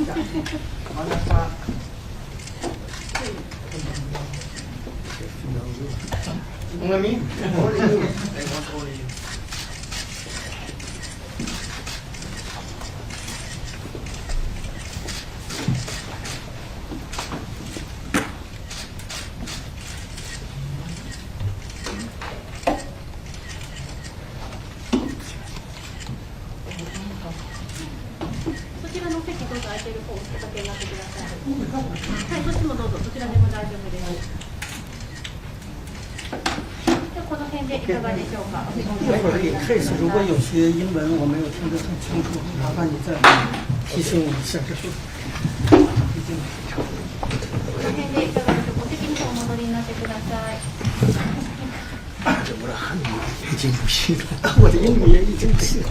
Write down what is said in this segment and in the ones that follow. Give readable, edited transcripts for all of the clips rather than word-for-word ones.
Only me? Only you. They want only you. そちらの席どうぞ空いてる方おかけになってください。はい、そっちもどうぞ、どちらでも大丈夫です。ではこの辺でいかがでしょうか。待会儿给 case， 如果有些英文我没有听得很清楚，麻烦你再提醒我一下。这是この辺でいかがでしょうか。お席にお戻りになってください。我的汉语已经不行了，我的英语也已经不行了。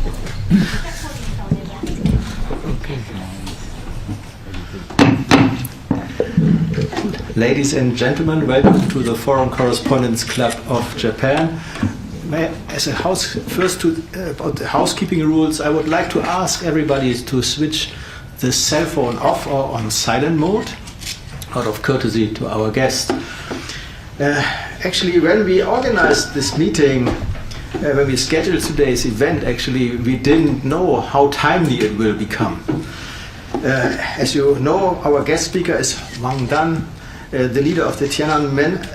Ladies and gentlemen, welcome to the Foreign Correspondents Club of Japan. About the housekeeping rules, I would like to ask everybody to switch the cell phone off or on silent mode, out of courtesy to our guest. Actually, when we organized this meeting, when we scheduled today's event, actually, we didn't know how timely it will become. As you know, our guest speaker is Wang Dan, the leader of the Tiananmen,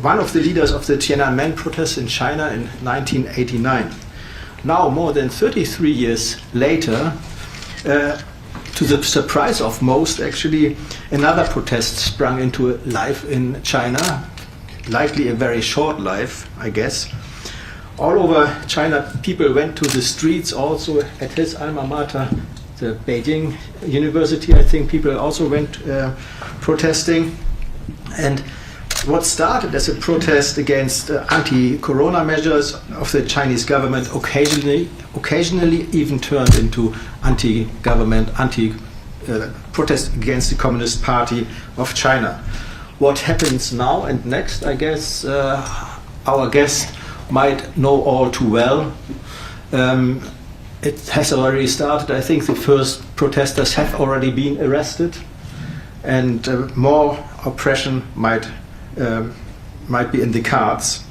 one of the leaders of the Tiananmen protests in China in 1989. Now, more than 33 years later, to the surprise of most, actually, another protest sprung into life in China, likely a very short life, I guess. All over China, people went to the streets, also at his alma mater, the Beijing University, I think people also went protesting. And what started as a protest against anti-corona measures of the Chinese government occasionally even turned into anti-government, protest against the Communist Party of China. What happens now and next, I guess, our guest might know all too well. It has already started. I think the first protesters have already been arrested, and more oppression might be in the cards.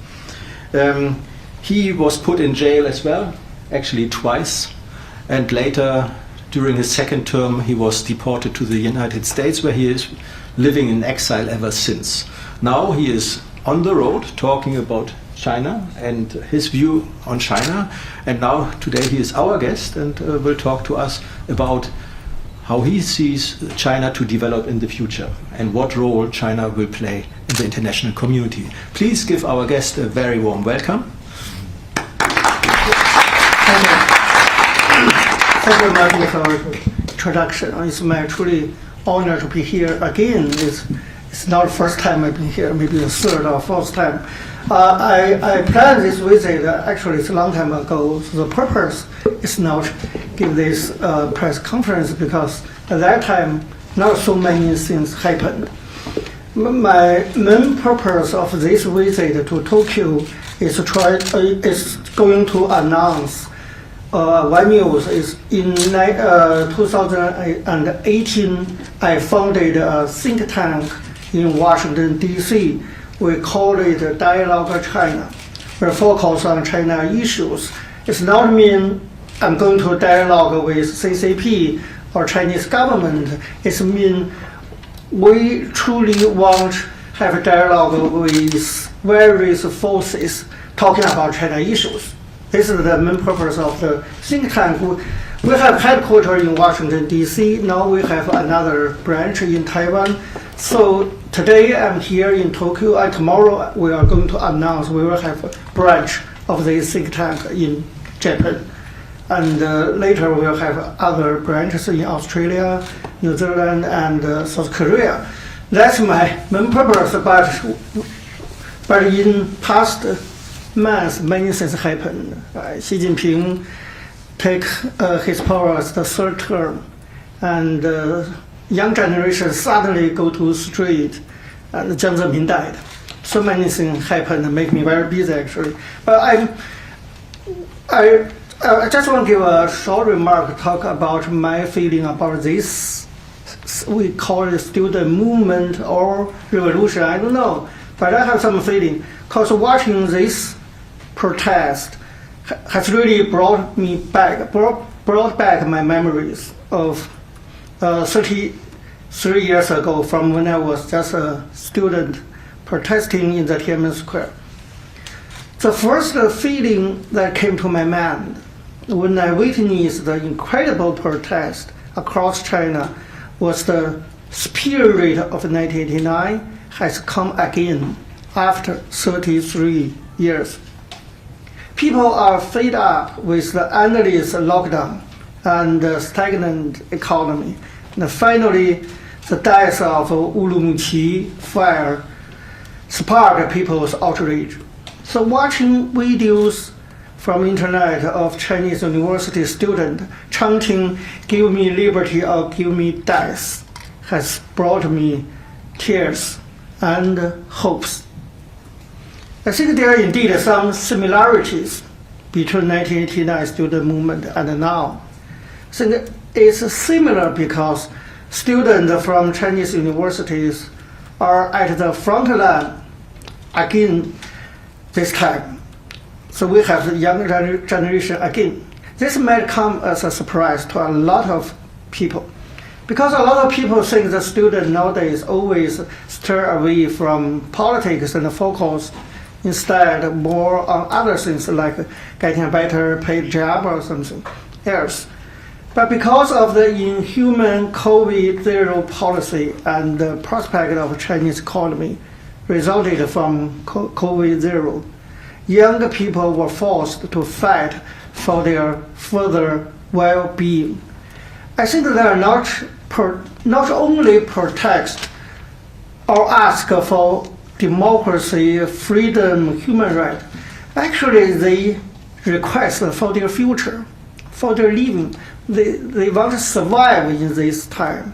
He was put in jail as well, actually twice, and later, during his second term, he was deported to the United States, where he is living in exile ever since. Now he is on the road talking about China and his view on China, and now today he is our guest and will talk to us about how he sees China to develop in the future and what role China will play in the international community. Please give our guest a very warm welcome. Thank you very much for your introduction. It's my truly honor to be here again. It's not the first time I've been here, maybe the third or fourth time. I planned this visit, actually it's a long time ago. So the purpose is not give this press conference because at that time not so many things happened. My main purpose of this visit to Tokyo is going to announce one news is in 2018 I founded a think tank in Washington D.C. We call it Dialogue China. We focus on China issues. It's not mean I'm going to dialogue with CCP or Chinese government. It mean we truly want to have a dialogue with various forces talking about China issues. This is the main purpose of the think tank. We have headquarters in Washington, D.C. Now we have another branch in Taiwan. So today I'm here in Tokyo, and tomorrow we are going to announce we will have a branch of this think tank in Japan. And later we will have other branches in Australia, New Zealand, and South Korea. That's my main purpose, but in past months, many things happened. Xi Jinping take his power as the third term, and young generation suddenly go to street, and Jiang Zemin died. So many things happened and make me very busy actually. But I just want to give a short remark, talk about my feeling about this we call it student movement or revolution, I don't know. But I have some feeling, because watching this protest has really brought back my memories of 33 years ago, from when I was just a student protesting in the Tiananmen Square. The first feeling that came to my mind when I witnessed the incredible protest across China was the spirit of 1989 has come again after 33 years. People are fed up with the endless lockdown and the stagnant economy. And finally, the death of Urumqi fire sparked people's outrage. So watching videos from internet of Chinese university students chanting, "Give me liberty or give me death," has brought me tears and hopes. I think there are indeed some similarities between 1989 student movement and now. I think it's similar because students from Chinese universities are at the front line again this time. So we have the young generation again. This might come as a surprise to a lot of people, because a lot of people think the student nowadays always steer away from politics and focus instead more on other things like getting a better paid job or something else. But because of the inhuman COVID-0 policy and the prospect of Chinese economy resulted from COVID-0, young people were forced to fight for their further well-being. I think they are not only protest or ask for democracy, freedom, human rights. Actually, they request for their future, for their living. They want to survive in this time.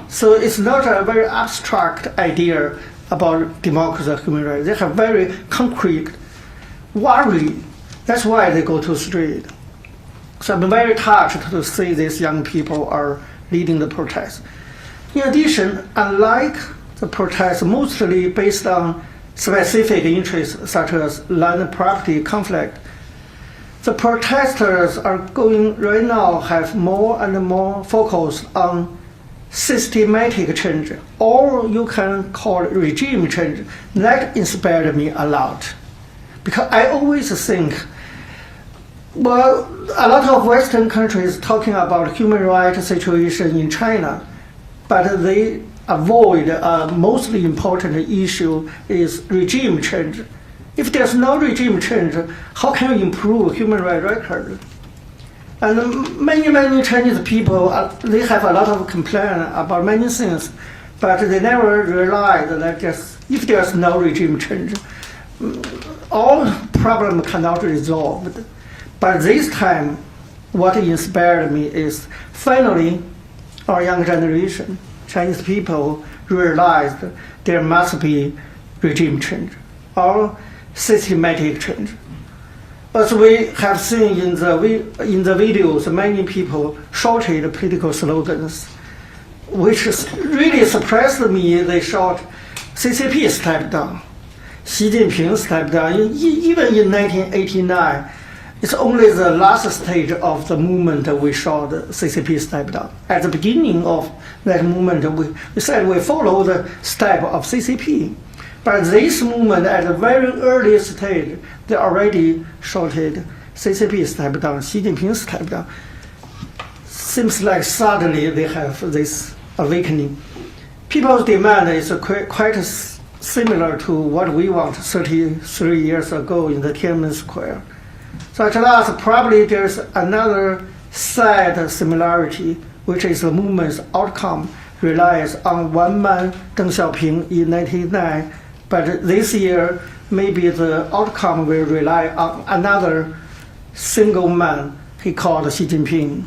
So it's not a very abstract idea about democracy and human rights. They have very concrete worry. That's why they go to the street. So I'm very touched to see these young people are leading the protest. In addition, unlike the protests mostly based on specific interests such as land property conflict, the protesters are going right now have more and more focus on systematic change, or you can call it regime change. That inspired me a lot, because I always think, well, a lot of Western countries talking about human rights situation in China, but they avoid a mostly important issue is regime change. If there's no regime change, how can you improve human rights record? And many Chinese people, they have a lot of complaint about many things, but they never realize that if there's no regime change, all problems cannot be resolved. But this time, what inspired me is finally our young generation, Chinese people, realized there must be regime change or systematic change. As we have seen in the videos, many people shouted political slogans, which really surprised me. They shout, "CCP stepped down," Xi Jinping stepped down. Even in 1989, it's only the last stage of the movement we saw the CCP step down. At the beginning of that movement, we said we follow the step of CCP. But this movement, at a very early stage, they already shouted, "CCP step down, Xi Jinping step down." Seems like suddenly they have this awakening. People's demand is quite similar to what we want 33 years ago in the Tiananmen Square. So at last, probably there's another sad similarity, which is the movement's outcome relies on one man, Deng Xiaoping, in 1989. But this year, maybe the outcome will rely on another single man he called Xi Jinping.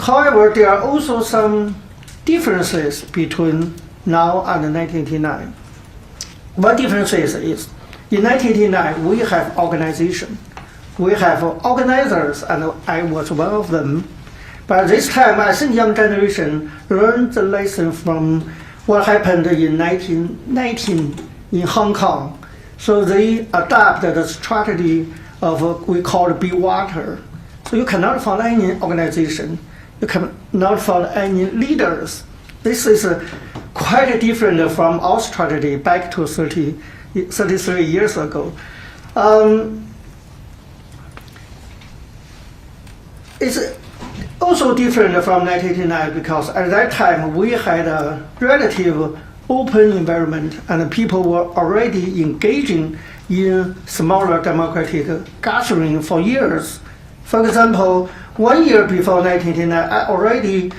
However, there are also some differences between now and 1989. One difference is in 1989, we have organization. We have organizers, and I was one of them. But this time, I think young generation learned the lesson from what happened in 1919 in Hong Kong. So they adopted the strategy of what we call be water. So you cannot find any organization, you cannot find any leaders. This is quite different from our strategy back to 33 years ago. It's also different from 1989 because at that time we had a relative open environment and people were already engaging in smaller democratic gathering for years. For example, 1 year before 1989, I already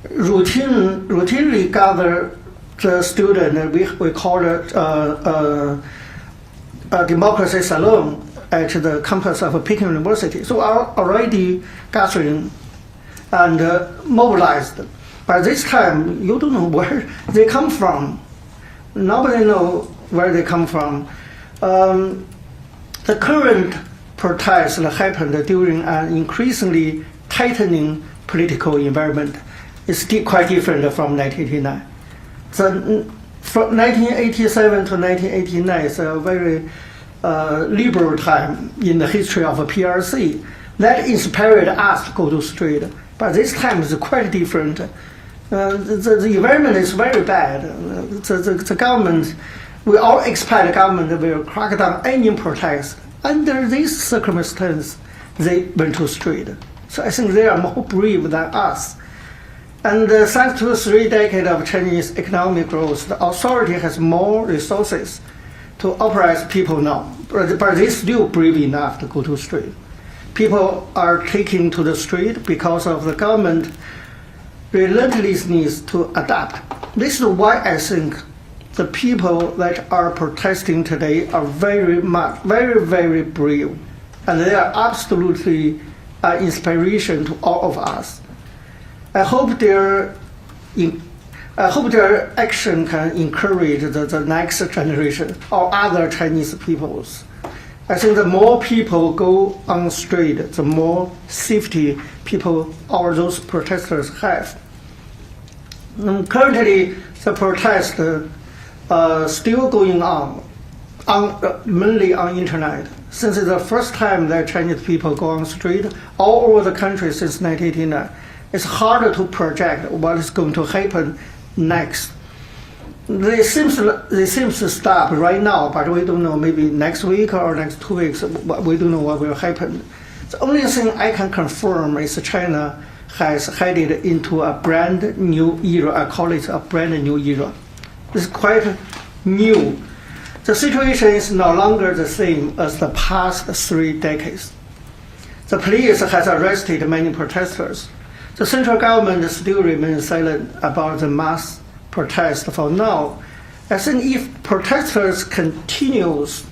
routinely gathered the student, we call it a democracy salon at the campus of Peking University. So I already gathering and mobilized. By this time, you don't know where they come from. Nobody knows where they come from. The current protests that happened during an increasingly tightening political environment is quite different from 1989. From 1987 to 1989 is a very liberal time in the history of PRC. That inspired us to go to street. But this time is quite different. The environment is very bad. The government, we all expect the government will crack down any protest. Under these circumstances, they went to street. So I think they are more brave than us. And thanks to 3 decades of Chinese economic growth, the authority has more resources to operate people now. But they're still brave enough to go to street. People are taking to the street because of the government relentlessness to adapt. This is why I think the people that are protesting today are very, very brave. And they are absolutely an inspiration to all of us. I hope their action can encourage the next generation or other Chinese peoples. I think the more people go on the street, the more safety people or those protesters have. Currently, the protests still going on mainly on internet. Since it's the first time that Chinese people go on the street all over the country since 1989, it's harder to project what is going to happen next. They seem to stop right now, but we don't know, maybe next week or next 2 weeks, we don't know what will happen. The only thing I can confirm is China has headed into a brand new era. I call it a brand new era. It's quite new. The situation is no longer the same as the past 3 decades. The police has arrested many protesters. The central government still remains silent about the mass protest for now. I think if protesters continues,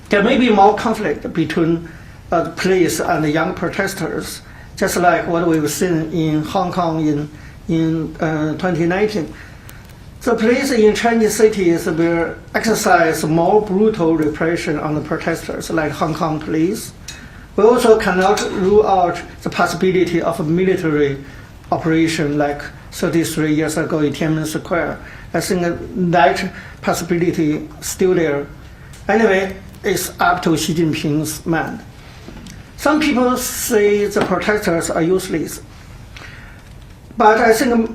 there may be more conflict between the police and the young protesters, just like what we've seen in Hong Kong in 2019. The police in Chinese cities will exercise more brutal repression on the protesters, like Hong Kong police. We also cannot rule out the possibility of a military operation like 33 years ago in Tiananmen Square. I think that possibility is still there. Anyway, it's up to Xi Jinping's mind. Some people say the protesters are useless, but I think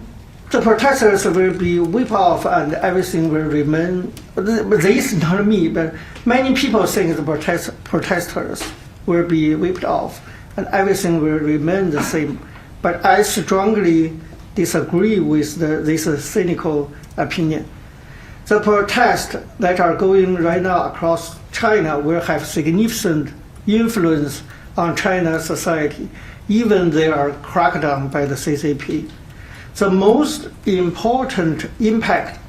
the protesters will be wiped off and everything will remain. This is not me, but many people think the protesters will be wiped off and everything will remain the same. But I strongly disagree with this cynical opinion. The protests that are going right now across China will have significant influence on China's society, even they are cracked down by the CCP. The most important impact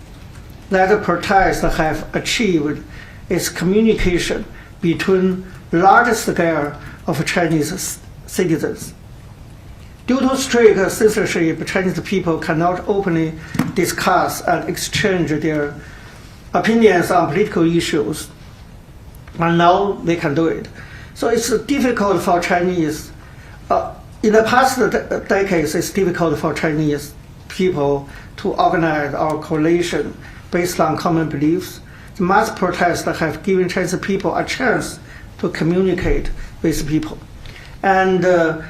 that the protests have achieved is communication between large scale of Chinese citizens. Due to strict censorship, Chinese people cannot openly discuss and exchange their opinions on political issues, and now they can do it. So it's difficult for Chinese in the past decades, it's difficult for Chinese people to organize our coalition based on common beliefs. The mass protests have given Chinese people a chance to communicate with people. And the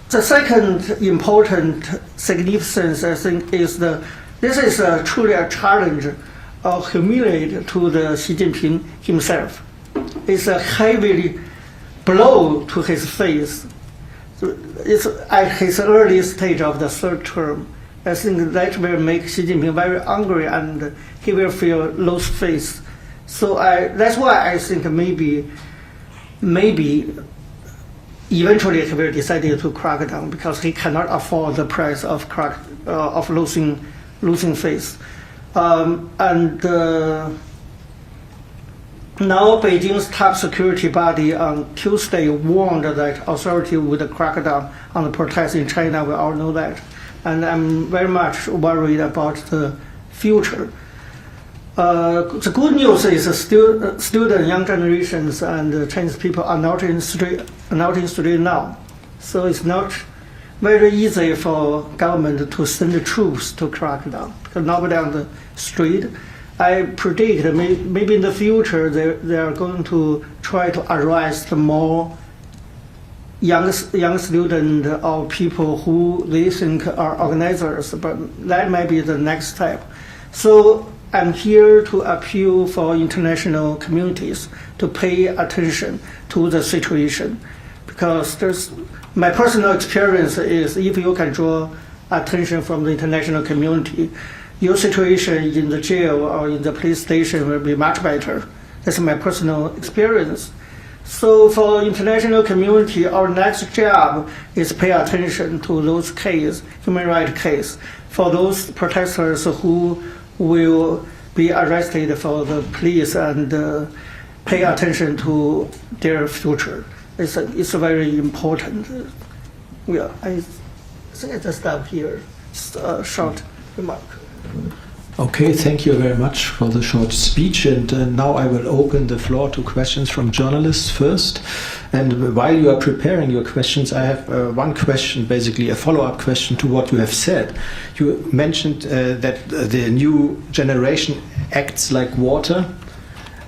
second important significance, I think, is this is truly a challenge or humiliate to the Xi Jinping himself. It's a heavy blow to his face. It's at his early stage of the third term. I think that will make Xi Jinping very angry and he will feel lost face. So that's why I think maybe eventually he will decide to crack down because he cannot afford the price of losing face. Now Beijing's top security body on Tuesday warned that authority would crack down on the protests in China. We all know that. And I'm very much worried about the future. The good news is student, young generations, and Chinese people are not in street now. So it's not very easy for government to send the troops to crack down. Because nobody on the street. I predict maybe in the future they are going to try to arrest more young students or people who they think are organizers, but that might be the next step. So I'm here to appeal for international communities to pay attention to the situation, because my personal experience is if you can draw attention from the international community, your situation in the jail or in the police station will be much better. That's my personal experience. So for international community, our next job is pay attention to those cases, human rights cases, for those protesters who will be arrested for the police and pay attention to their future. It's very important. Yeah, I think I just stop here. Just a short remark. Okay, thank you very much for the short speech, and now I will open the floor to questions from journalists first. And while you are preparing your questions, I have one question, basically a follow-up question to what you have said. You mentioned that the new generation acts like water.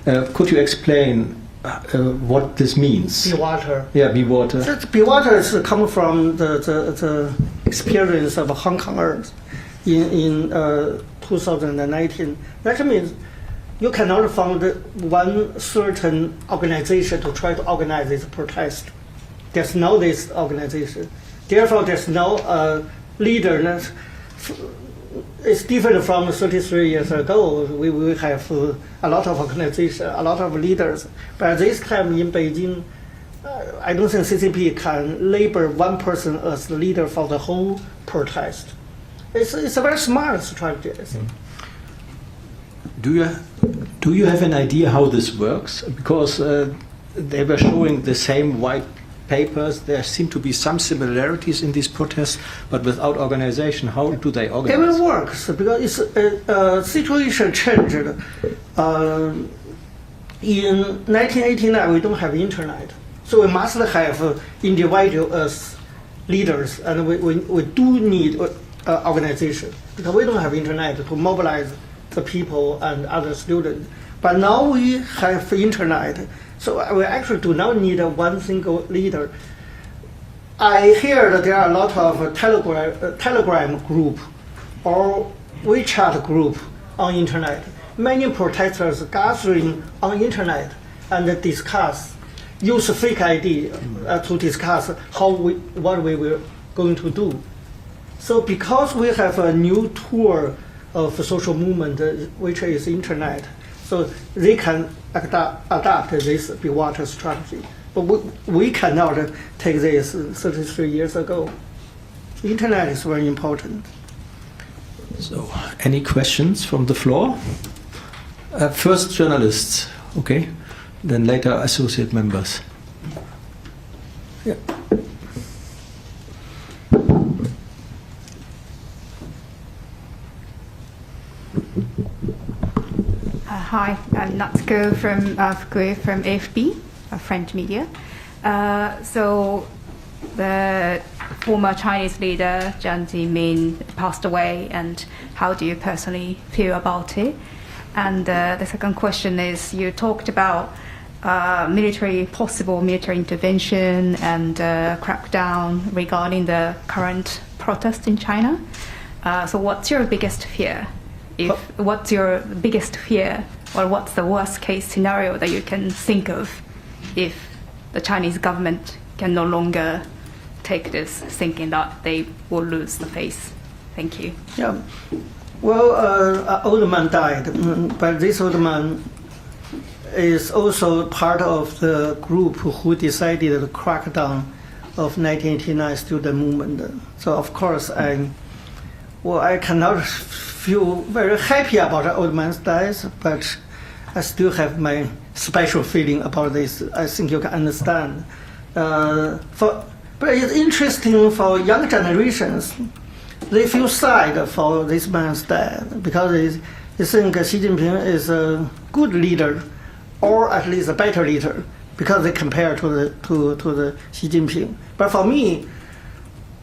Could you explain what this means? Be water. Yeah, be water. Be water is coming from the experience of Hong Kongers in 2019. That means you cannot find one certain organization to try to organize this protest. There's no this organization. Therefore, there's no leader. It's different from 33 years ago. We have a lot of organizations, a lot of leaders. But this time in Beijing, I don't think CCP can label one person as the leader for the whole protest. It's a very smart strategy, I think. Do you have an idea how this works? Because they were showing the same white papers. There seem to be some similarities in these protests, but without organization. How do they organize? It will work because it's situation changed. In 1989, we don't have internet, so we must have individual as leaders, and we do need organization because we don't have internet to mobilize the people and other students. But now we have internet, so we actually do not need one single leader. I hear that there are a lot of Telegram group or WeChat group on internet. Many protesters gathering on internet and discuss, use fake ID to discuss what we were going to do. So because we have a new tool of social movement, which is internet, so they can adapt this be water strategy. But we cannot take this 33 years ago. Internet is very important. So, any questions from the floor? First journalists, okay? Then later associate members. Yeah. Hi, I'm Natsuko from Fukue from AFP, French media. So the former Chinese leader Jiang Zemin passed away, and how do you personally feel about it? And the second question is, you talked about possible military intervention and crackdown regarding the current protests in China. So what's your biggest fear? What's your biggest fear, or what's the worst case scenario that you can think of if the Chinese government can no longer take this, thinking that they will lose the face? Thank you. Yeah. Well, an old man died, but this old man is also part of the group who decided the crackdown of 1989 student movement. So of course I cannot feel very happy about the old man's death, but I still have my special feeling about this. I think you can understand. But it's interesting for young generations. They feel sad for this man's death because they think Xi Jinping is a good leader, or at least a better leader, because they compare to the Xi Jinping. But for me,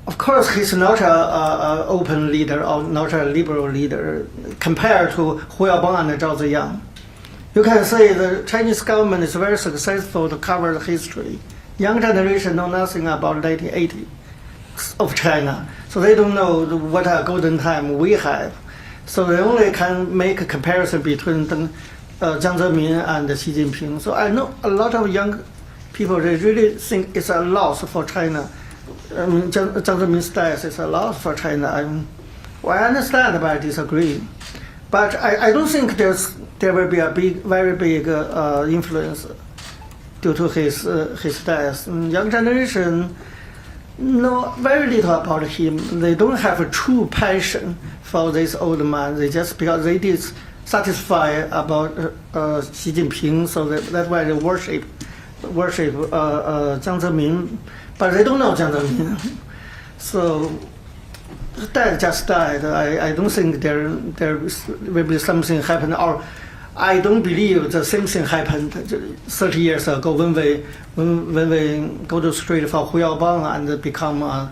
of course, he's not an open leader or not a liberal leader compared to Hu Yaobang and Zhao Ziyang. You can say the Chinese government is very successful to cover the history. Young generation know nothing about 1980 of China, so they don't know what a golden time we have. So they only can make a comparison between Jiang Zemin and Xi Jinping. So I know a lot of young people, they really think it's a loss for China. Jiang Zemin's death is a loss for China. I understand, but I disagree. But I don't think there will be a very big influence due to his death. Young generation know very little about him. They don't have a true passion for this old man. They just, because they did satisfy about Xi Jinping, so that's why they worship Jiang Zemin, but they don't know Jiang Zemin. So that just died. I don't think there will be something happen, or I don't believe the same thing happened 30 years ago when we go to the street for Hu Yaobang and become a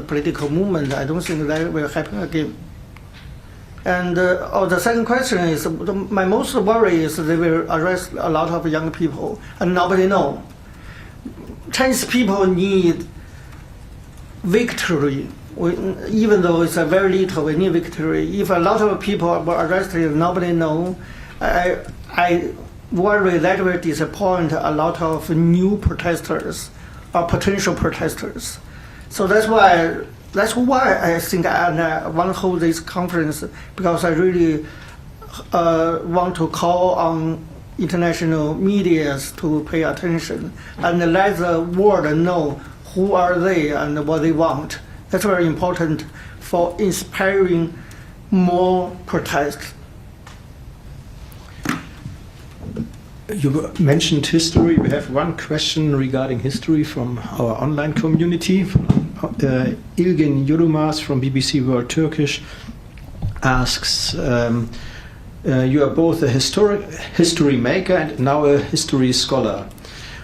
political movement. I don't think that will happen again. And the second question is, my most worry is they will arrest a lot of young people, and nobody know. Chinese people need victory. Even though it's a very little, we need victory. If a lot of people were arrested, nobody know. I worry that will disappoint a lot of new protesters or potential protesters. So that's why I think I want to hold this conference, because I really want to call on international media to pay attention and let the world know who are they and what they want. That's very important for inspiring more protests. You mentioned history. We have one question regarding history from our online community. Ilgin Yilmaz from BBC World Turkish asks, you are both a history maker and now a history scholar.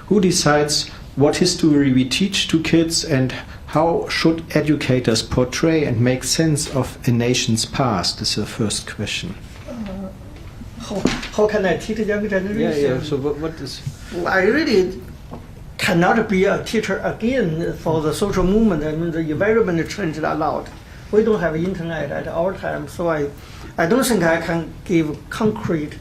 Who decides what history we teach to kids, and how should educators portray and make sense of a nation's past? This is the first question. How can I teach young generation? Yeah. So what is? I really cannot be a teacher again for the social movement. I mean, the environment changed a lot. We don't have internet at our time, so I don't think I can give concrete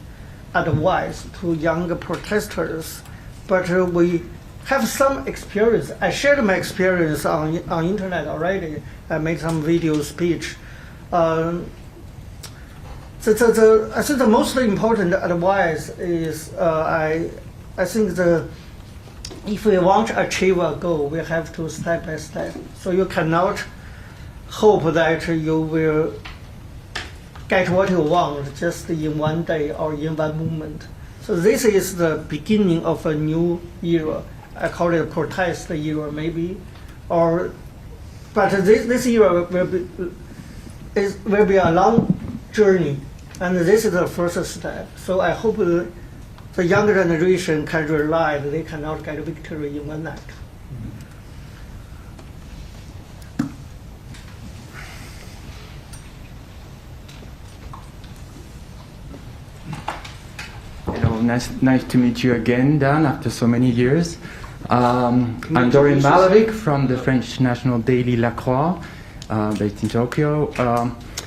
advice to younger protesters. But we have some experience. I shared my experience on internet already. I made some video speech. I think the most important advice is I think if we want to achieve a goal, we have to step by step. So you cannot hope that you will get what you want just in one day or in one moment. So this is the beginning of a new era. I call it a protest era, maybe, but this era will be a long journey. And this is the first step. So I hope the younger generation can rely that they cannot get victory in one night. nice to meet you again, Dan, after so many years. I'm Dorian Malovic from the French national daily La Croix, based in Tokyo.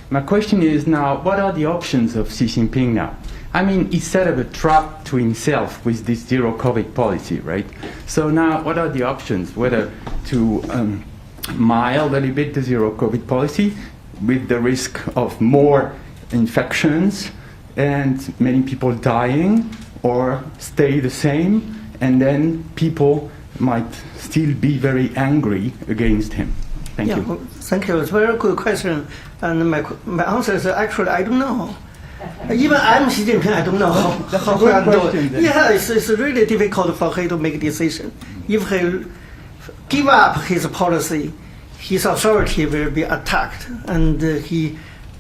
My question is now, what are the options of Xi Jinping now? I mean, he set up a trap to himself with this zero COVID policy, right? So now, what are the options? Whether to mild a little bit the zero COVID policy with the risk of more infections and many people dying, or stay the same, and then people might still be very angry against him. Thank you. Thank you. It's a very good question. And my answer is actually, I don't know. Even I'm Xi Jinping, I don't know how to do it. Yeah, it's really difficult for him to make a decision. If he give up his policy, his authority will be attacked. And he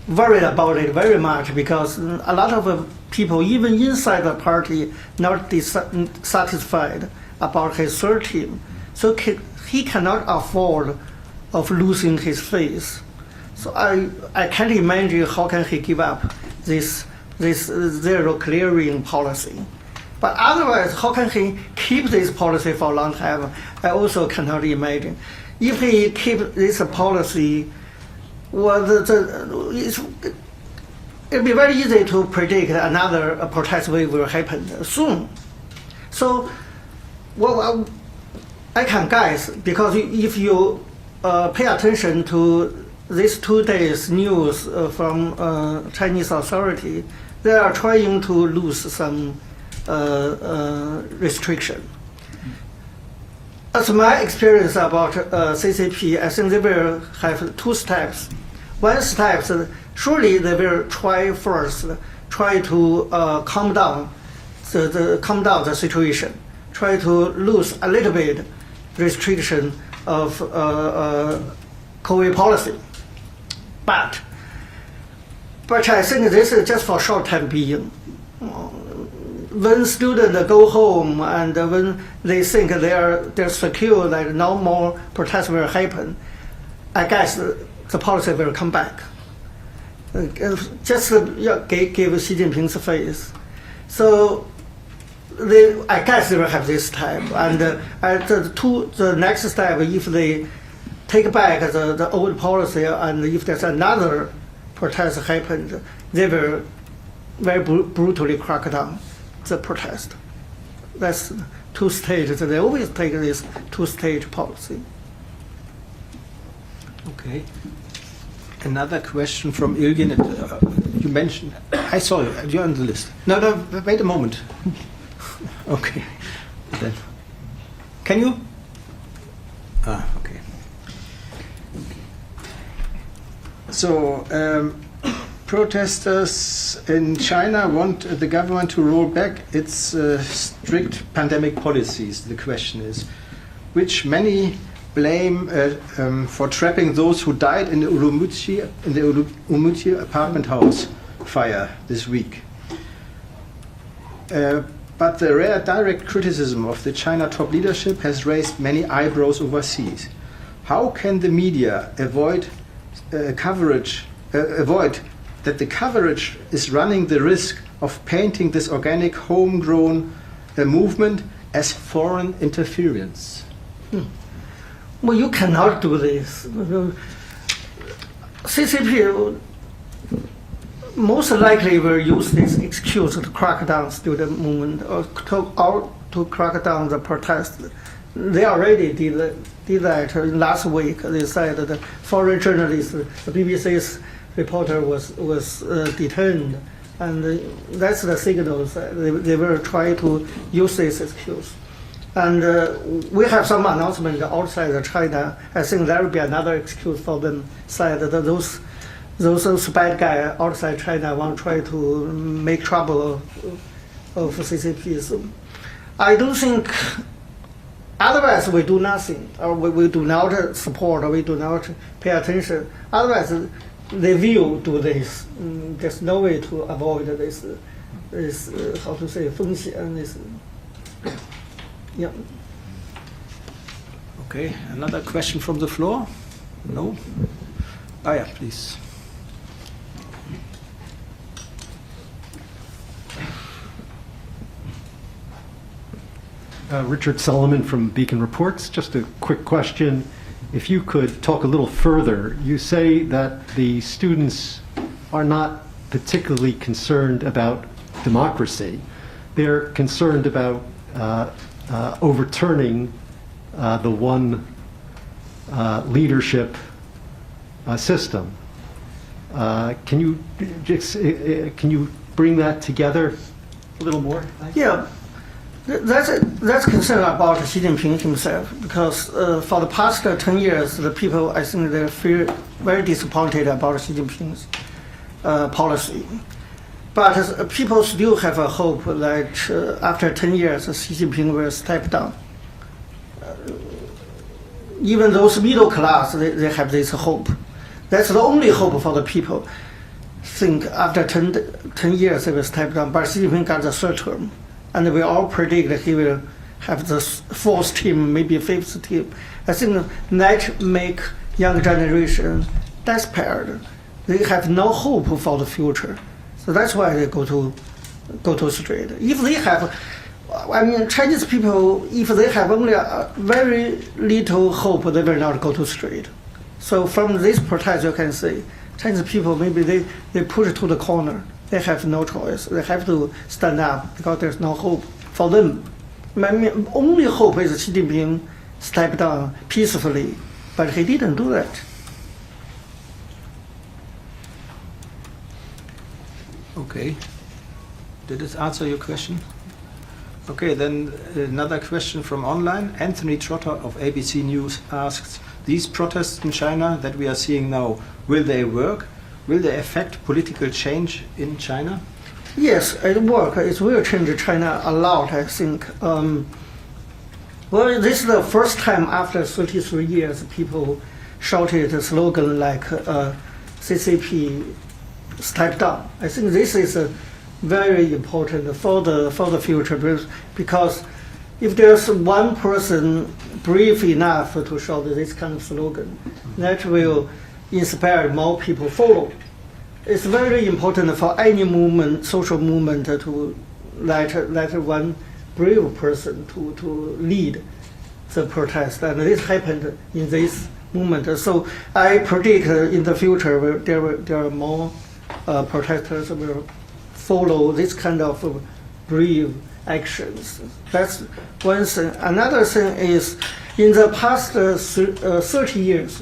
worried about it very much because a lot of people, even inside the party, not satisfied about his third team. So he cannot afford of losing his face. So I can't imagine how can he give up this zero clearing policy. But otherwise, how can he keep this policy for a long time? I also cannot imagine. If he keep this policy, well, it'll be very easy to predict another protest wave will happen soon. So, well, I can guess, because if you pay attention to these 2 days news from Chinese authority, they are trying to lose some restriction. As my experience about CCP, I think they will have 2 steps. One step, surely they will try to calm down the situation, try to lose a little bit restriction of COVID policy. But I think this is just for short time being. When students go home and when they think they're secure, that no more protests will happen, I guess the policy will come back. Just give Xi Jinping's face. So I guess they will have this time. And the next step, if they take back the old policy, and if there's another protest happened, they will very brutally crack down the protest. That's 2 stages. They always take this 2-stage policy. Okay. Another question from Ilgin. You mentioned, I saw you, you're on the list. No, wait a moment. Okay. Then. Can you? Okay. So, protesters in China want the government to roll back its strict pandemic policies. The question is, which many blame for trapping those who died in the Urumqi apartment house fire this week. But the rare direct criticism of the China top leadership has raised many eyebrows overseas. How can the media avoid that the coverage is running the risk of painting this organic homegrown movement as foreign interference? Well, you cannot do this. CCP most likely will use this excuse to crack down student movement or to crack down the protest. They already did that last week. They said that the foreign journalist, the BBC's reporter, was detained, and that's the signals. They will try to use this excuse. And we have some announcement outside China. I think there will be another excuse for them. Said that those bad guys outside China want to try to make trouble of CCP. So I don't think. Otherwise, we do nothing, or we do not support, or we do not pay attention. Otherwise, they will do this. There's no way to avoid this how to say, 风险, this. Yeah. Okay, another question from the floor? No? Yeah, please. Richard Solomon from Beacon Reports. Just a quick question. If you could talk a little further, you say that the students are not particularly concerned about democracy. They're concerned about overturning the one leadership system. Can you bring that together a little more? Yeah, that's concern about Xi Jinping himself, because for the past 10 years, the people, I think, they feel very disappointed about Xi Jinping's policy. But people still have a hope that after 10 years, Xi Jinping will step down. Even those middle class, they have this hope. That's the only hope for the people. Think after 10 years, they will step down. But Xi Jinping got the third term. And we all predict that he will have the fourth term, maybe fifth term. I think that make young generation desperate. They have no hope for the future. So that's why they go to street. If they have, I mean, Chinese people, if they have only a very little hope, they will not go to street. So from this protest, you can see Chinese people, maybe they push to the corner. They have no choice. They have to stand up because there's no hope for them. I mean, only hope is Xi Jinping step down peacefully, but he didn't do that. Okay. Did this answer your question? Okay, then another question from online. Anthony Trotter of ABC News asks, these protests in China that we are seeing now, will they work? Will they affect political change in China? Yes, it will. It will change China a lot, I think. Well, this is the first time after 33 years people shouted a slogan like CCP step down. I think this is very important for the future, because if there's one person brave enough to shout this kind of slogan, that will inspire more people follow. It's very important for any movement, social movement, to let one brave person to lead the protest, and this happened in this movement. So I predict in the future there are more protesters will follow this kind of brave actions. That's one thing. Another thing is, in the past 30 years,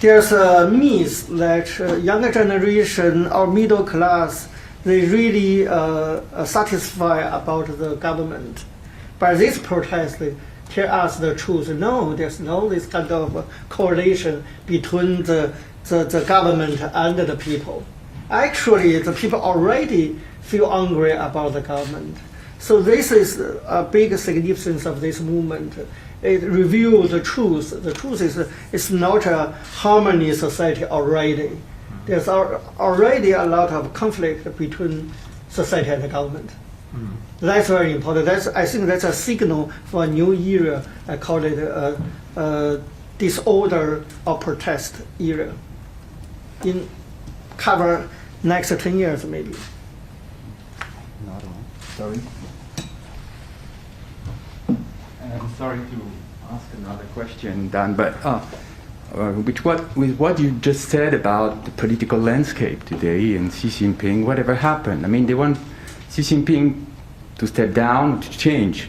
there's a myth that younger generation or middle class, they really satisfied about the government. But this protest, they tell us the truth. No, there's no this kind of correlation between the government and the people. Actually, the people already feel angry about the government. So this is a big significance of this movement. It reveals the truth. The truth is it's not a harmony society already. There's already a lot of conflict between society and the government. That's very important. I think that's a signal for a new era. I call it a disorder or protest era. In cover next 10 years maybe. Not all. Sorry. I'm sorry to ask another question, Dan, but with what you just said about the political landscape today and Xi Jinping, whatever happened, I mean, they want Xi Jinping to step down, to change.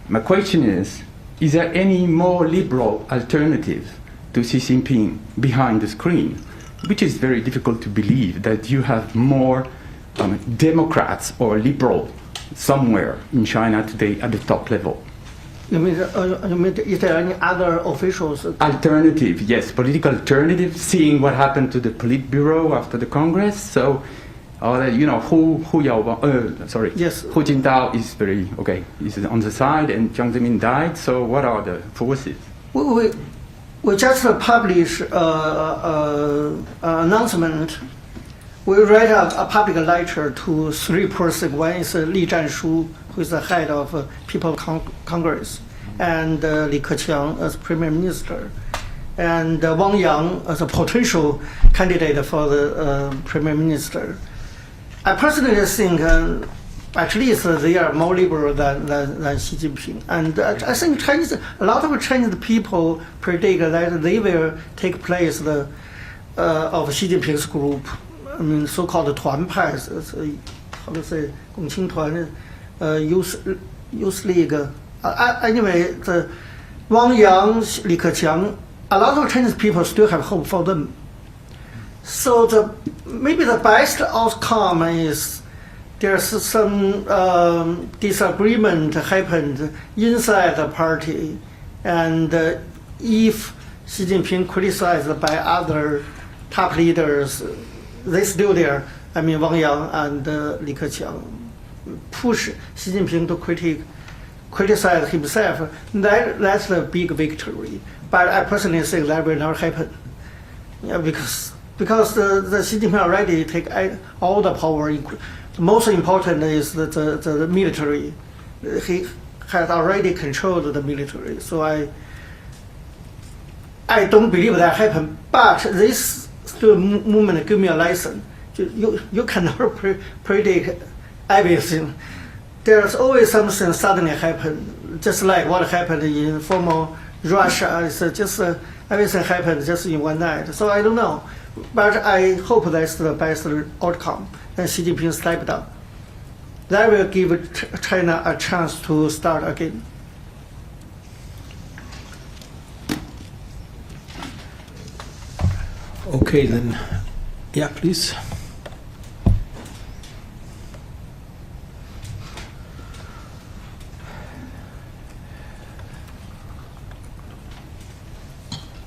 My question is there any more liberal alternative to Xi Jinping behind the screen? Which is very difficult to believe that you have more Democrats or liberal somewhere in China today at the top level. You mean is there any other officials? Alternative, yes, political alternative, seeing what happened to the Politburo after the Congress. So, yes. Hu Jintao is very, okay, he's on the side, and Jiang Zemin died, so what are the forces? We just published an announcement. We write a public lecture to 3 persons. One is Li Zhanshu, who is the head of People's Congress, and Li Keqiang as Premier Minister, and Wang Yang as a potential candidate for the Premier Minister. I personally think at least they are more liberal than Xi Jinping. And I think a lot of Chinese people predict that they will take place of Xi Jinping's group. I mean, so-called 团派, how to say, 共青团, Youth League. Anyway, the Wang Yang, Li Keqiang, a lot of Chinese people still have hope for them. So maybe the best outcome is there's some disagreement happened inside the party, and if Xi Jinping criticized by other top leaders, they still there. I mean, Wang Yang and Li Keqiang push Xi Jinping to criticize himself. That's the big victory. But I personally think that will not happen. Yeah, because the Xi Jinping already take all the power. The most important is the military. He has already controlled the military. So I don't believe that happened. But this movement give me a lesson. You cannot predict everything. There's always something suddenly happen, just like what happened in former Russia. It's just everything happened just in one night. So I don't know. But I hope that's the best outcome. And Xi Jinping step down. That will give China a chance to start again. Okay, then. Yeah, please.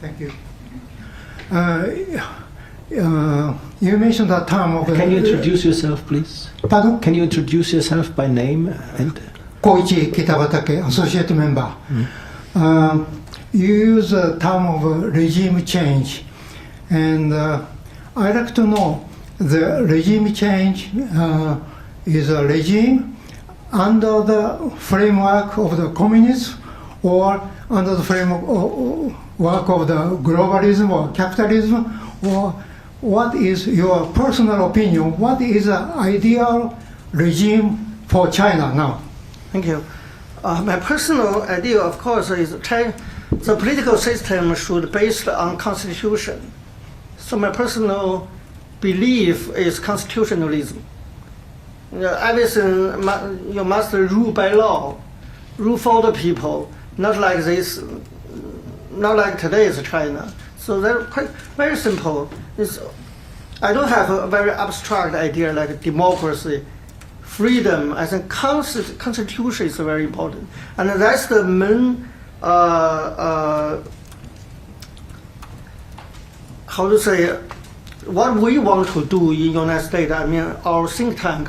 Thank you. You mentioned the term of... Can you introduce yourself, please? Pardon? Can you introduce yourself by name and... Koichi Kitabatake, associate member. You use the term of regime change, and I'd like to know, the regime change is a regime under the framework of the communism or under the framework of the globalism or capitalism, or what is your personal opinion? What is the ideal regime for China now? Thank you. My personal idea, of course, is the political system should be based on constitution. So my personal belief is constitutionalism. Everything you must rule by law, rule for the people, not like this, not like today's China. So they're quite very simple. I don't have a very abstract idea like democracy, freedom. I think constitution is very important, and that's the main. How to say? What we want to do in United States, I mean, our think tank,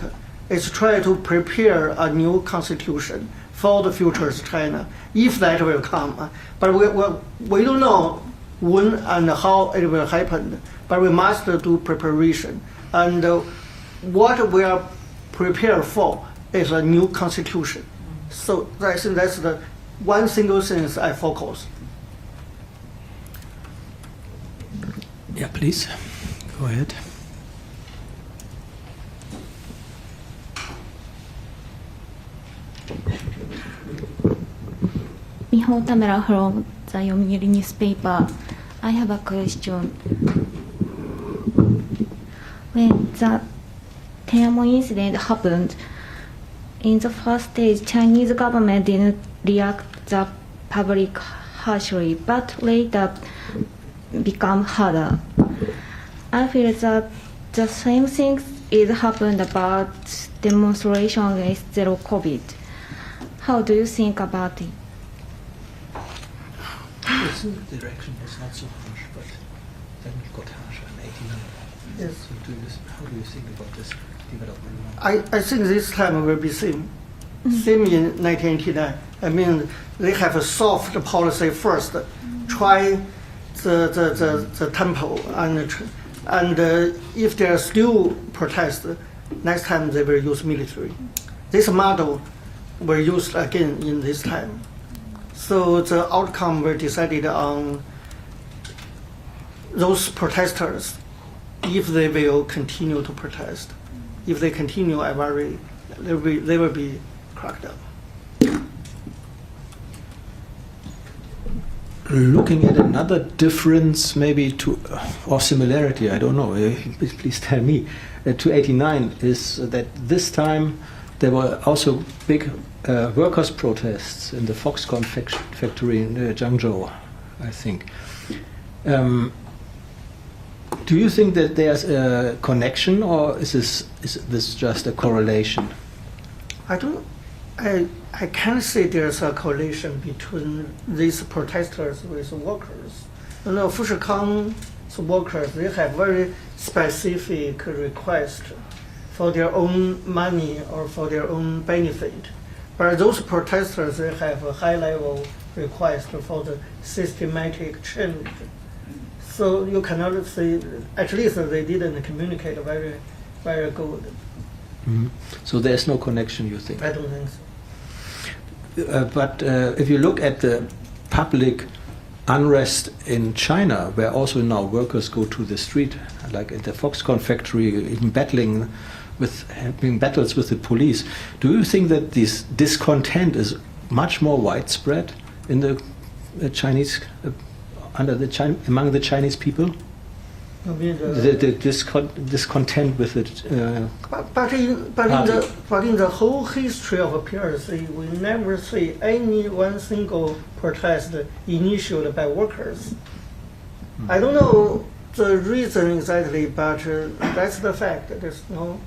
is try to prepare a new constitution for the future's China, if that will come. But we don't know when and how it will happen, but we must do preparation. And what we are prepared for is a new constitution. So I think that's the one single thing I focus. Yeah, please. Go ahead. Miho Tamara from the Yomiuri newspaper. I have a question. When the Tiananmen incident happened, in the first stage, Chinese government didn't react the public harshly, but later become harder. I feel that the same thing is happened about demonstration against zero COVID. How do you think about it? The direction was not so harsh, but then it got harsher in 1800. Yes. So how do you think about this development now? I think this time will be same. Same in 1989. I mean, they have a soft policy first, try the tempo, and if there are still protests, next time they will use military. This model will used again in this time. So the outcome will decided on those protesters, if they will continue to protest. If they continue, I worry they will be cracked down. Looking at another difference, maybe or similarity, I don't know. Please tell me. To '89 is that this time there were also big workers' protests in the Foxconn factory in Zhangzhou, I think. Do you think that there's a connection, or is this just a correlation? I can't say there's a correlation between these protesters with workers. You know, Fushikang's workers, they have very specific requests for their own money or for their own benefit. But those protesters, they have a high-level request for the systematic change. So you cannot say, at least they didn't communicate very, very good. Mm-hmm. So there's no connection, you think? I don't think so. But if you look at the public unrest in China, where also now workers go to the street, like at the Foxconn factory, even having battles with the police, do you think that this discontent is much more widespread in the Chinese, among the Chinese people? I mean, the discontent with it. But in the whole history of PRC, we never see any one single protest initiated by workers. I don't know the reason exactly, but that's the fact. There's no.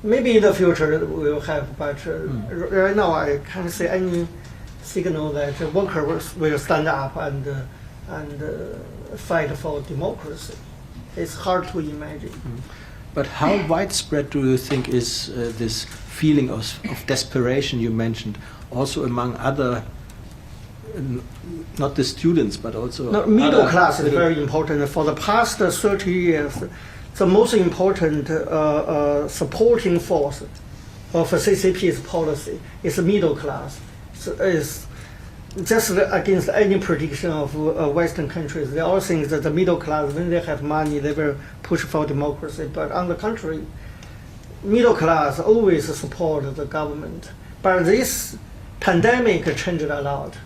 Maybe in the future we'll have, but right now I can't see any signal that workers will stand up and fight for democracy. It's hard to imagine. But how widespread do you think is this feeling of desperation you mentioned, also among other, not the students, but also middle class is very important. For the past 30 years, the most important supporting force of CCP's policy is middle class. So it's just against any prediction of Western countries. They all think that the middle class, when they have money, they will push for democracy. But on the contrary, middle class always support the government. But this pandemic changed a lot.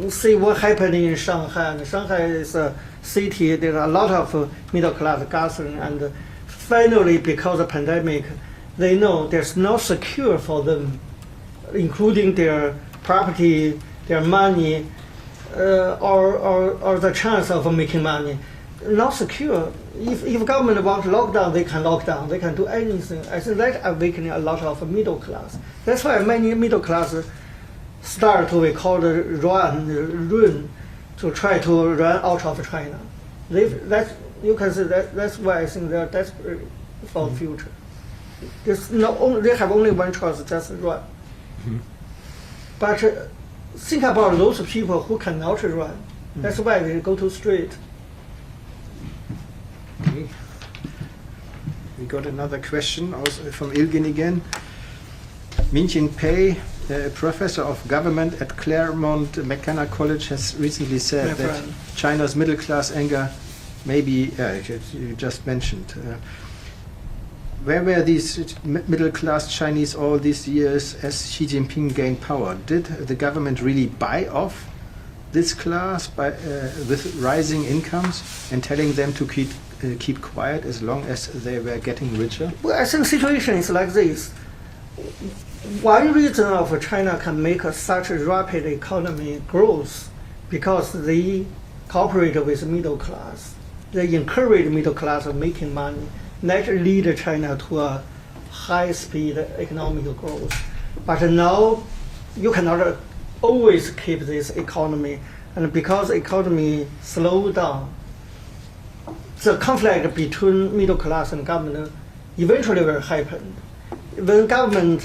See what happened in Shanghai. Shanghai is a city, there's a lot of middle class gathering, and finally, because of the pandemic, they know there's no secure for them, including their property, their money, or the chance of making money. Not secure. If government want to lock down, they can lock down. They can do anything. I think that awakening a lot of middle class. That's why many middle class start to call the run to try to run out of China. You can say that's why I think they're desperate for the future. They have only one choice, just run. Mm-hmm. But think about those people who cannot run. Mm-hmm. That's why they go to street. Okay. We got another question also from Ilgin again. Minjin Pei, a professor of government at Claremont McKenna College, has recently said that China's middle class anger maybe, you just mentioned. Where were these middle class Chinese all these years as Xi Jinping gained power? Did the government really buy off this class with rising incomes and telling them to keep quiet as long as they were getting richer? Well, I think the situation is like this. One reason of China can make such rapid economic growth because they cooperate with middle class. They encourage middle class of making money. That lead China to a high-speed economic growth. But now you cannot always keep this economy, and because the economy slowed down, the conflict between middle class and government eventually will happen. When government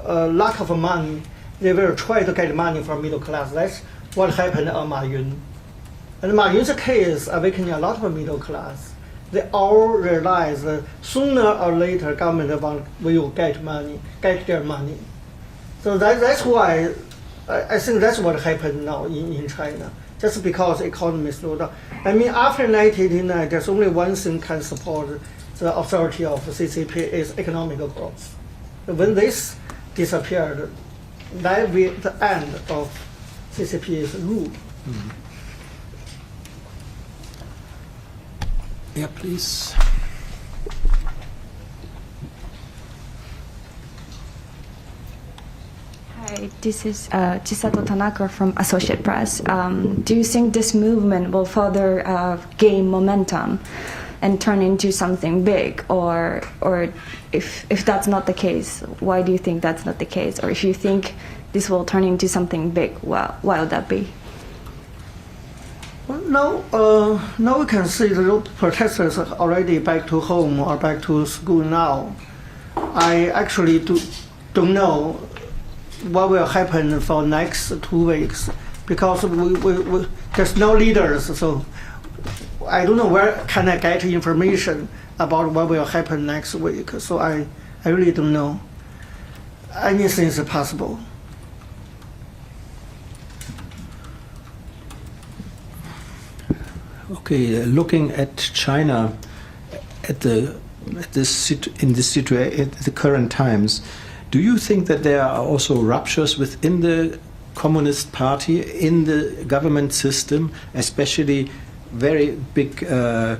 lack of money, they will try to get money from middle class. That's what happened on Ma Yun. And Ma Yun's case awakened a lot of middle class. They all realize that sooner or later government will get their money. So that's why I think that's what happened now in China, just because the economy slowed down. I mean, after 1989, there's only one thing can support the authority of CCP is economic growth. when this disappeared, that will be the end of CCP's rule. Yeah, please. Hi, this is Chisato Tanaka from Associate Press. Do you think this movement will further gain momentum and turn into something big, or if that's not the case, why do you think that's not the case? Or if you think this will turn into something big, why would that be? Well, now we can see the protesters are already back to home or back to school now. I actually don't know what will happen for next 2 weeks because there's no leaders, so I don't know where can I get information about what will happen next week. So I really don't know. Anything is possible. Okay, looking at China in the current times, do you think that there are also ruptures within the Communist Party, in the government system, especially very big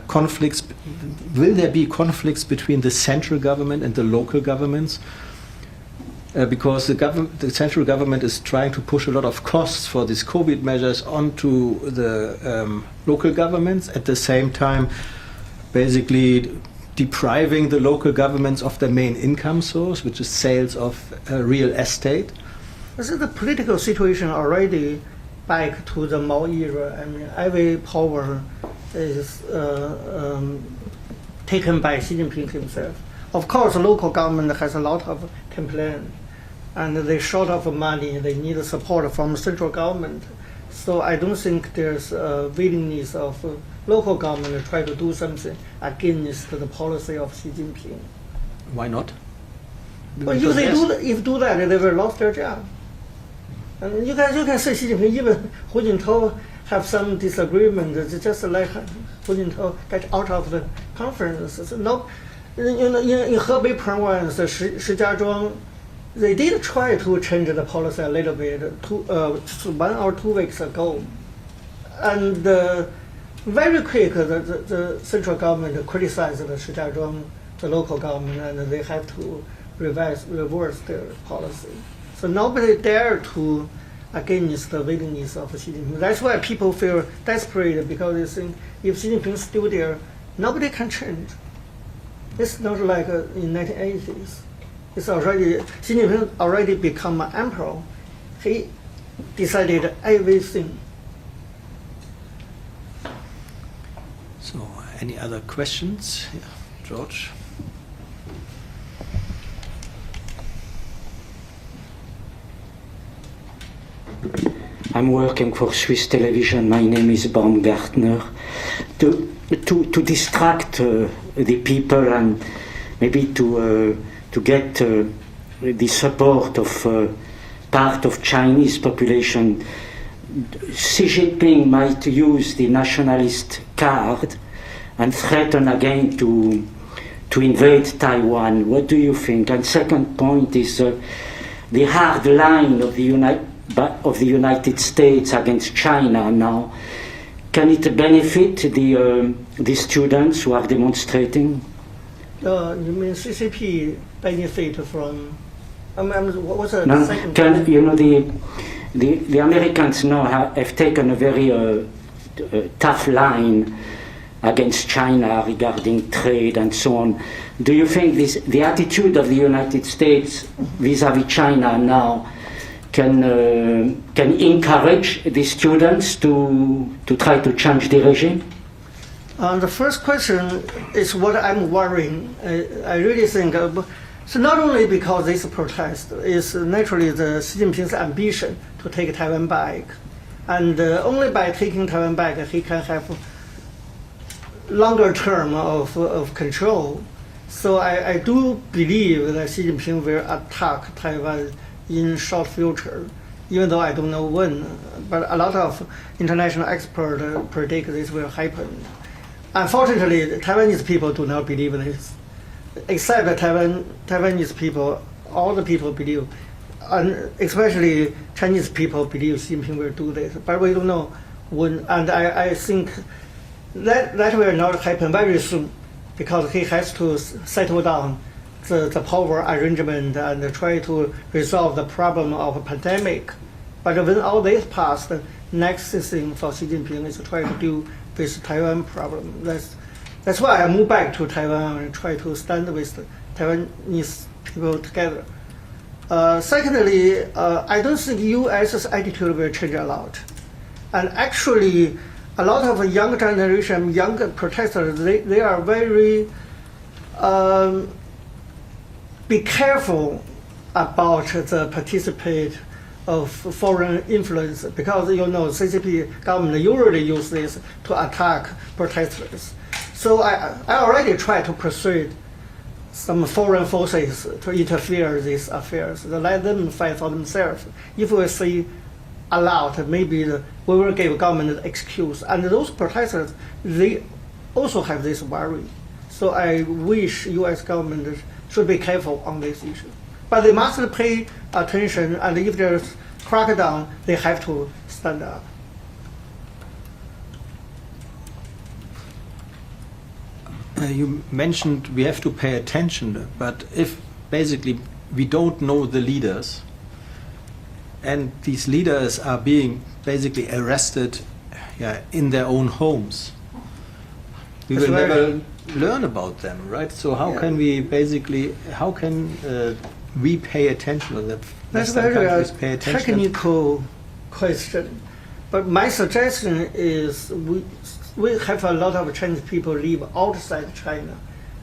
conflicts? Will there be conflicts between the central government and the local governments? Because the central government is trying to push a lot of costs for these COVID measures onto the local governments, at the same time basically depriving the local governments of their main income source, which is sales of real estate. I think the political situation already back to the Mao era. I mean, every power is taken by Xi Jinping himself. Of course, the local government has a lot of complaints, and they're short of money. They need support from central government. So I don't think there's a willingness of local government to try to do something against the policy of Xi Jinping. Why not? But if they do that, they will lose their job. And you can say Xi Jinping, even Hu Jintao have some disagreement, just like Hu Jintao get out of the conference. So no, in Hebei province, Shijiazhuang, they did try to change the policy a little bit 1 or 2 weeks ago. And very quick, the central government criticized the Shijiazhuang, the local government, and they have to reverse their policy. So nobody dared to against the willingness of Xi Jinping. That's why people feel desperate, because they think if Xi Jinping is still there, nobody can change. It's not like in 1980s. It's already, Xi Jinping already become an emperor. He decided everything. So, any other questions? Yeah, George. I'm working for Swiss television. My name is Baumgartner. To distract the people and maybe to get the support of part of Chinese population, Xi Jinping might use the nationalist card and threaten again to invade Taiwan. What do you think? And second point is the hard line of the United States against China now. Can it benefit the students who are demonstrating? You mean CCP benefit from? What's the No, second? The Americans now have taken a very tough line against China regarding trade and so on. Do you think the attitude of the United States vis-à-vis China now can encourage the students to try to change the regime? The first question is what I'm worrying. I really think, so not only because this protest is naturally the Xi Jinping's ambition to take Taiwan back, and only by taking Taiwan back he can have longer term of control. So I do believe that Xi Jinping will attack Taiwan in short future, even though I don't know when. But a lot of international experts predict this will happen. Unfortunately, Taiwanese people do not believe this, except that Taiwanese people all the people believe, and especially Chinese people believe Xi Jinping will do this, but we don't know when. And I think that will not happen very soon, because he has to settle down the power arrangement and try to resolve the problem of a pandemic. But when all this passed, the next thing for Xi Jinping is to try to deal with Taiwan problem. That's why I moved back to Taiwan and try to stand with the Taiwanese people together. Secondly, I don't think U.S.'s attitude will change a lot. And actually, a lot of young generation, young protesters, they are very be careful about the participate of foreign influence, because CCP government usually use this to attack protesters. So I already tried to persuade some foreign forces to interfere in these affairs, to let them fight for themselves. If we see a lot, maybe we will give government an excuse. And those protesters, they also have this worry. So I wish U.S. government should be careful on this issue. But they must pay attention, and if there's crackdown, they have to stand up. You mentioned we have to pay attention, but if basically we don't know the leaders, and these leaders are being basically arrested in their own homes, we will never learn about them, right? So how can we basically, how can we pay attention to them? That's a very technical question. But my suggestion is we have a lot of Chinese people live outside China.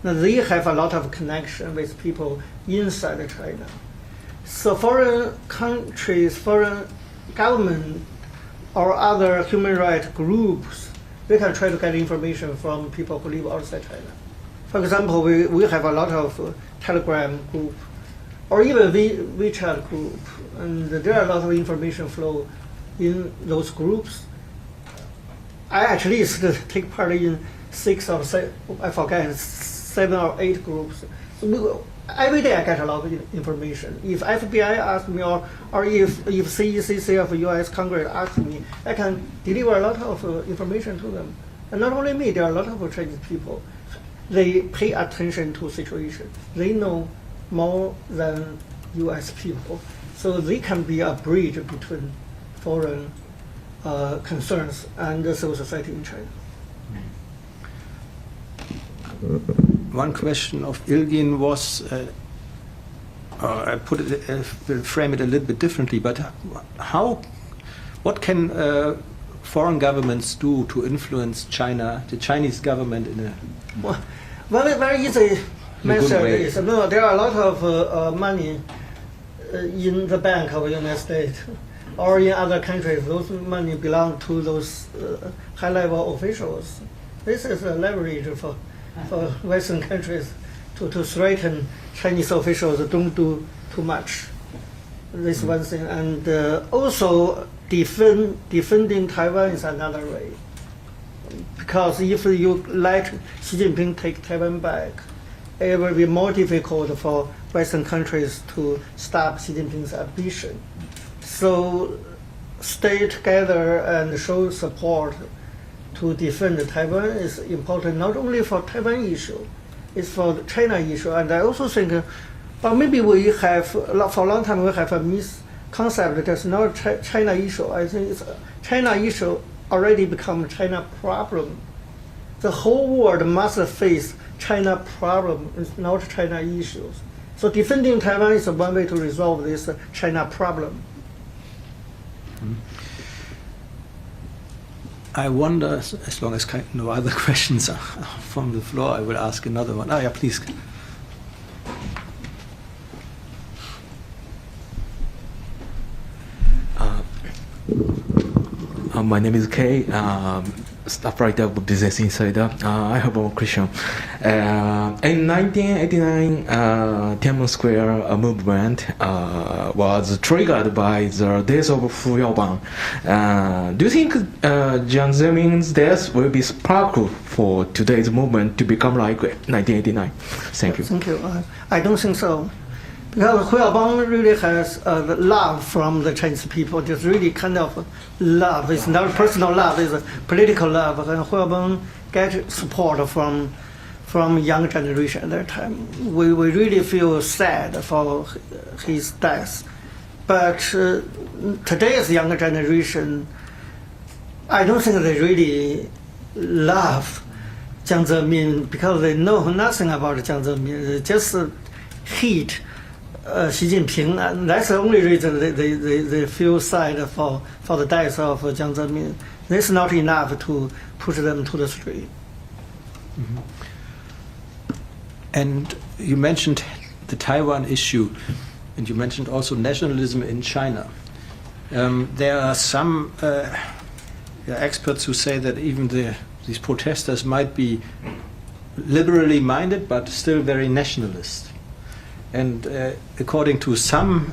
Now they have a lot of connection with people inside China. So foreign countries, foreign government, or other human rights groups, they can try to get information from people who live outside China. For example, we have a lot of Telegram group, or even WeChat group, and there are a lot of information flow in those groups. I at least take part in 6 or 7, I forget, 7 or 8 groups. So every day I get a lot of information. If FBI asks me, or if CECC of U.S. Congress asks me, I can deliver a lot of information to them. And not only me, there are a lot of Chinese people. They pay attention to situation. They know more than U.S. people. So they can be a bridge between foreign concerns and the civil society in China. One question of Ilgin was, I put it, will frame it a little bit differently, but what can foreign governments do to influence China, the Chinese government in a very easy method is, there are a lot of money in the bank of the United States or in other countries. Those money belong to those high-level officials. This is a leverage for Western countries to threaten Chinese officials don't do too much. This is one thing. And also defending Taiwan is another way. Because if you let Xi Jinping take Taiwan back, it will be more difficult for Western countries to stop Xi Jinping's ambition. So stay together and show support to defend Taiwan is important, not only for Taiwan issue, it's for the China issue. And I also think, but maybe we have, for a long time, we have a misconcept that there's no China issue. I think it's China issue already become China problem. The whole world must face China problem, it's not China issues. So defending Taiwan is one way to resolve this China problem. I wonder, as long as no other questions are from the floor, I will ask another one. Oh, yeah, please. My name is Kay, staff writer of Business Insider. I have one question. In 1989, Tiananmen Square movement was triggered by the death of Fu Yaobang. Do you think Jiang Zemin's death will be spark for today's movement to become like 1989? Thank you. Thank you. I don't think so. Because Hu Yaobang really has the love from the Chinese people, just really kind of love. It's not personal love, it's a political love. And Hu Yaobang get support from young generation at that time. We really feel sad for his death. But today's younger generation, I don't think they really love Jiang Zemin because they know nothing about Jiang Zemin. They just hate Xi Jinping, and that's the only reason they feel sad for the death of Jiang Zemin. That's not enough to push them to the street. Mm-hmm. And you mentioned the Taiwan issue, and you mentioned also nationalism in China. There are some experts who say that even these protesters might be liberally minded, but still very nationalist. And according to some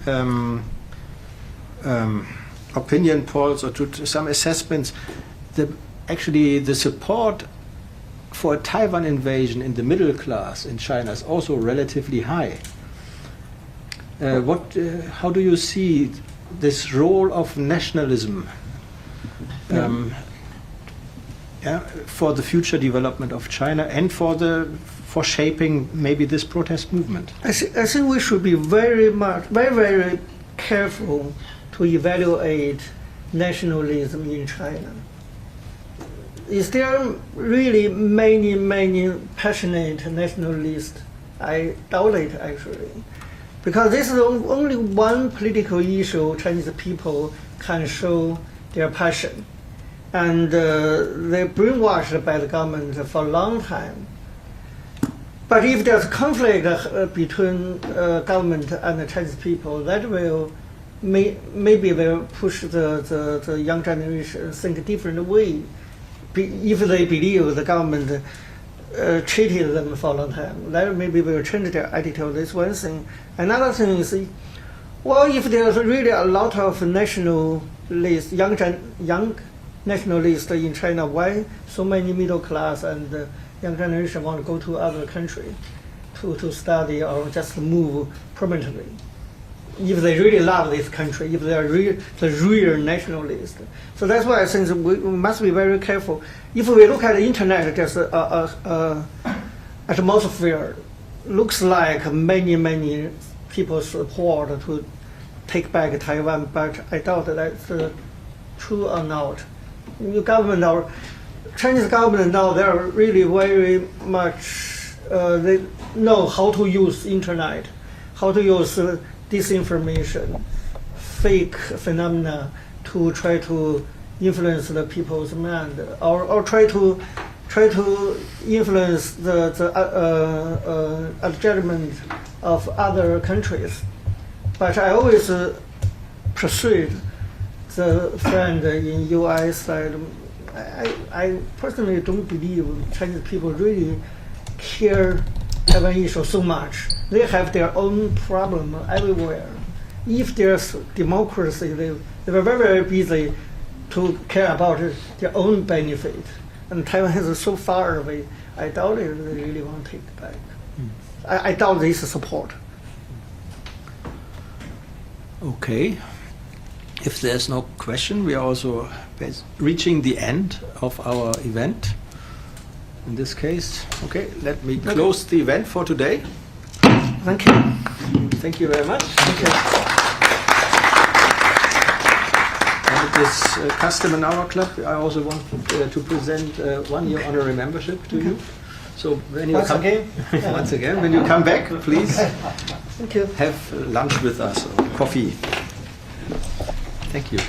opinion polls or to some assessments, actually the support for a Taiwan invasion in the middle class in China is also relatively high. How do you see this role of nationalism for the future development of China and for shaping maybe this protest movement? I think we should be very careful to evaluate nationalism in China. Is there really many passionate nationalists? I doubt it, actually. Because this is only one political issue Chinese people can show their passion. And they're brainwashed by the government for a long time. But if there's conflict between government and the Chinese people, that will maybe will push the young generation think a different way. If they believe the government cheated them for a long time, that maybe will change their attitude. That's one thing. Another thing is, well, if there's really a lot of nationalists, young nationalists in China, why so many middle class and young generation want to go to other country to study or just move permanently? If they really love this country, if they are the real nationalists. So that's why I think that we must be very careful. If we look at the internet, there's atmosphere looks like many people support to take back Taiwan, but I doubt that's true or not. The government, our Chinese government now, they're really very much, they know how to use internet, how to use disinformation, fake phenomena to try to influence the people's mind, or try to influence the judgment of other countries. But I always persuade the friend in U.S. that I personally don't believe Chinese people really care Taiwan issue so much. They have their own problem everywhere. If there's democracy, they were very busy to care about their own benefit. And Taiwan is so far away, I doubt they really want to take it back. I doubt this support. Okay. If there's no question, we are also reaching the end of our event. In this case, okay, let me close the event for today. Thank you. Thank you very much. Thank you. And it is custom in our club. I also want to present 1 year honorary membership to you. So when you once again, when you come back, please Thank you. have lunch with us or coffee. Thank you.